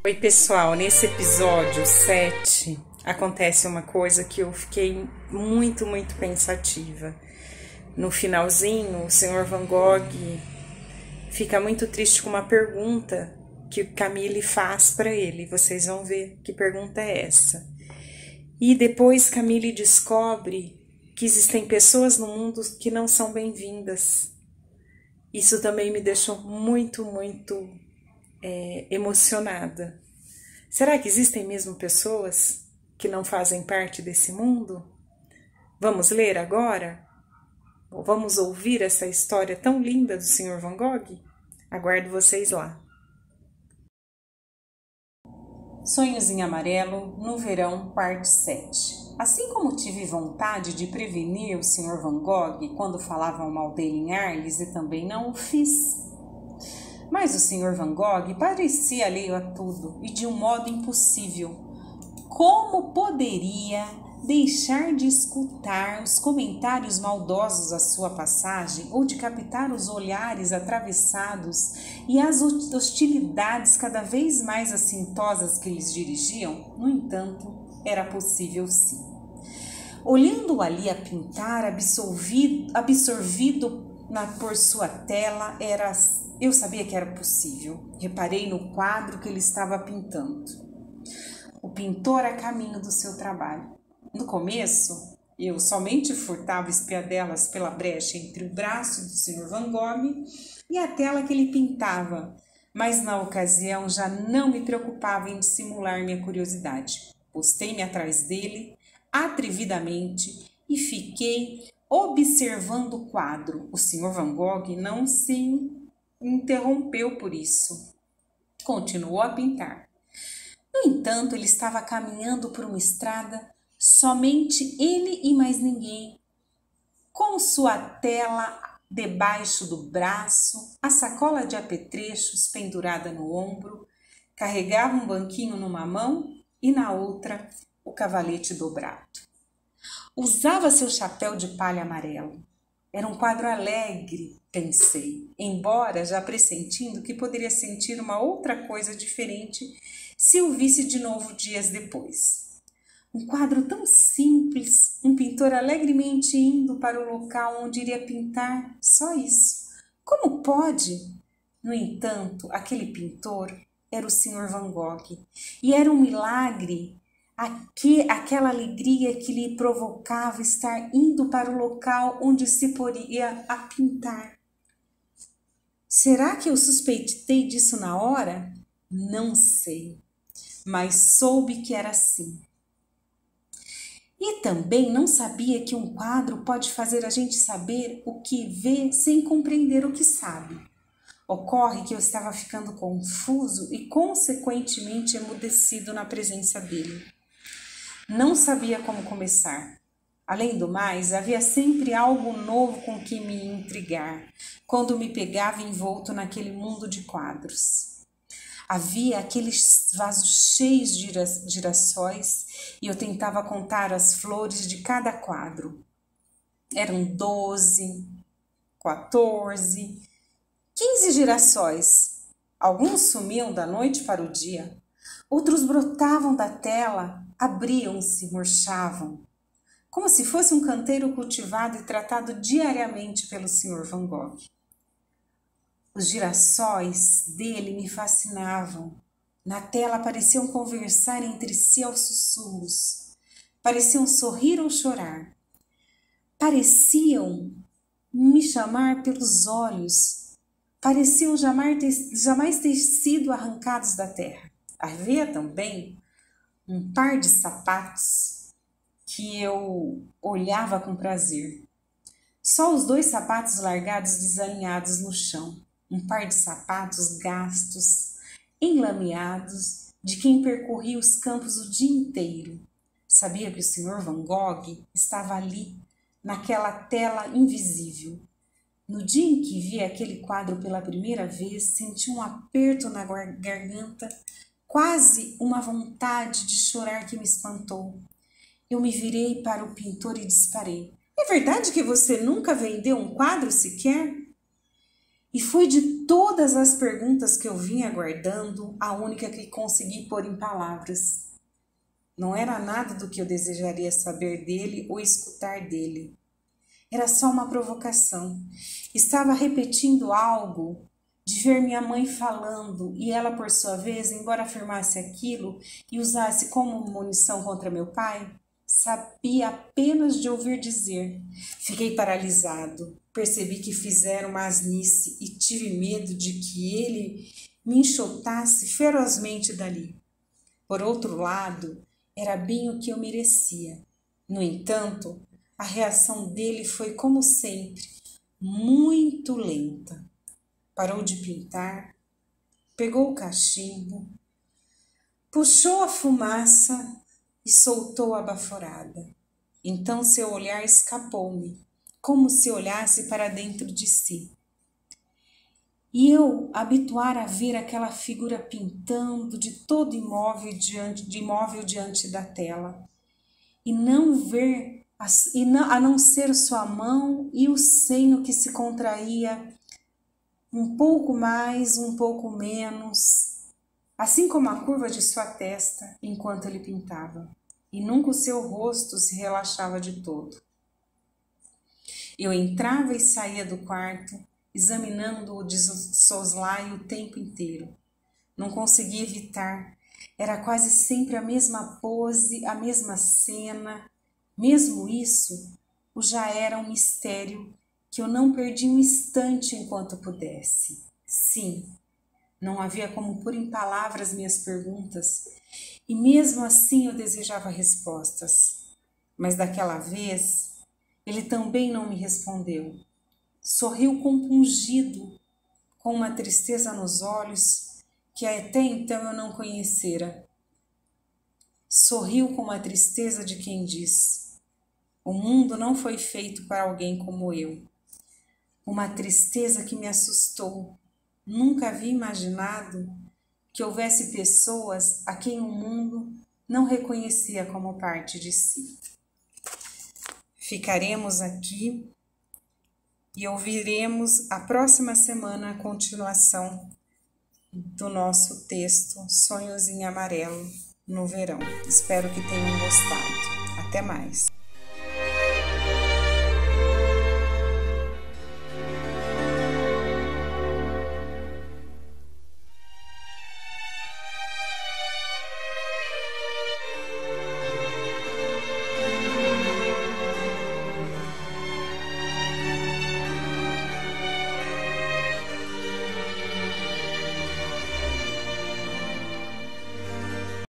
Oi, pessoal, nesse episódio 7 acontece uma coisa que eu fiquei muito pensativa. No finalzinho, o Sr. Van Gogh fica muito triste com uma pergunta que Camille faz para ele. Vocês vão ver que pergunta é essa. E depois Camille descobre que existem pessoas no mundo que não são bem-vindas. Isso também me deixou muito emocionada. Será que existem mesmo pessoas que não fazem parte desse mundo? Vamos ler agora? Vamos ouvir essa história tão linda do Sr. Van Gogh? Aguardo vocês lá. Sonhos em Amarelo, no Verão, parte 7. Assim como tive vontade de prevenir o Sr. Van Gogh quando falavam mal dele em Arles, e também não o fiz. Mas o Sr. Van Gogh parecia alheio a tudo e de um modo impossível. Como poderia deixar de escutar os comentários maldosos à sua passagem ou de captar os olhares atravessados e as hostilidades cada vez mais assintosas que lhes dirigiam? No entanto, era possível sim. Olhando ali a pintar, absorvido por sua tela, eu sabia que era possível. Reparei no quadro que ele estava pintando. O pintor a caminho do seu trabalho. No começo, eu somente furtava espiadelas pela brecha entre o braço do Sr. Van Gogh e a tela que ele pintava, mas na ocasião já não me preocupava em dissimular minha curiosidade. Postei-me atrás dele, atrevidamente, e fiquei observando o quadro. O Sr. Van Gogh não se interrompeu por isso. Continuou a pintar. No entanto, ele estava caminhando por uma estrada, somente ele e mais ninguém, com sua tela debaixo do braço, a sacola de apetrechos pendurada no ombro, carregava um banquinho numa mão e na outra o cavalete dobrado. Usava seu chapéu de palha amarelo. Era um quadro alegre, pensei, embora já pressentindo que poderia sentir uma outra coisa diferente se o visse de novo dias depois. Um quadro tão simples, um pintor alegremente indo para o local onde iria pintar, só isso. Como pode? No entanto, aquele pintor era o Sr. Van Gogh, e era um milagre aquela alegria que lhe provocava estar indo para o local onde se poria a pintar. Será que eu suspeitei disso na hora? Não sei, mas soube que era assim. E também não sabia que um quadro pode fazer a gente saber o que vê sem compreender o que sabe. Ocorre que eu estava ficando confuso e consequentemente emudecido na presença dele. Não sabia como começar. Além do mais, havia sempre algo novo com que me intrigar, quando me pegava envolto naquele mundo de quadros. Havia aqueles vasos cheios de girassóis e eu tentava contar as flores de cada quadro. Eram 12, 14, 15 girassóis. Alguns sumiam da noite para o dia. Outros brotavam da tela, abriam-se, murchavam. Como se fosse um canteiro cultivado e tratado diariamente pelo Sr. Van Gogh. Os girassóis dele me fascinavam. Na tela pareciam conversar entre si aos sussurros. Pareciam sorrir ou chorar. Pareciam me chamar pelos olhos. Pareciam jamais ter sido arrancados da terra. Havia também um par de sapatos que eu olhava com prazer. Só os 2 sapatos largados desalinhados no chão. Um par de sapatos gastos, enlameados, de quem percorria os campos o dia inteiro. Sabia que o Sr. Van Gogh estava ali, naquela tela invisível. No dia em que vi aquele quadro pela primeira vez, senti um aperto na garganta, quase uma vontade de chorar que me espantou. Eu me virei para o pintor e disparei. É verdade que você nunca vendeu um quadro sequer? E foi de todas as perguntas que eu vinha aguardando, a única que consegui pôr em palavras. Não era nada do que eu desejaria saber dele ou escutar dele. Era só uma provocação. Estava repetindo algo de ver minha mãe falando e ela, por sua vez, embora afirmasse aquilo e usasse como munição contra meu pai, sabia apenas de ouvir dizer. Fiquei paralisado. Percebi que fizeram uma asnice e tive medo de que ele me enxotasse ferozmente dali. Por outro lado, era bem o que eu merecia. No entanto, a reação dele foi, como sempre, muito lenta. Parou de pintar, pegou o cachimbo, puxou a fumaça e soltou a baforada. Então seu olhar escapou-me, como se olhasse para dentro de si. E eu, habituar a ver aquela figura pintando de todo imóvel diante da tela, e não ver, a não ser sua mão e o senho que se contraía um pouco mais, um pouco menos, assim como a curva de sua testa enquanto ele pintava, e nunca o seu rosto se relaxava de todo. Eu entrava e saía do quarto, examinando-o de soslaio o tempo inteiro. Não conseguia evitar, era quase sempre a mesma pose, a mesma cena. Mesmo isso, o já era um mistério que eu não perdi um instante enquanto pudesse. Sim, não havia como pôr em palavras minhas perguntas, e mesmo assim eu desejava respostas. Mas daquela vez, ele também não me respondeu. Sorriu compungido, com uma tristeza nos olhos que até então eu não conhecera. Sorriu com uma tristeza de quem diz: o mundo não foi feito para alguém como eu. Uma tristeza que me assustou. Nunca havia imaginado que houvesse pessoas a quem o mundo não reconhecia como parte de si. Ficaremos aqui e ouviremos a próxima semana a continuação do nosso texto Sonhos em Amarelo no Verão. Espero que tenham gostado. Até mais!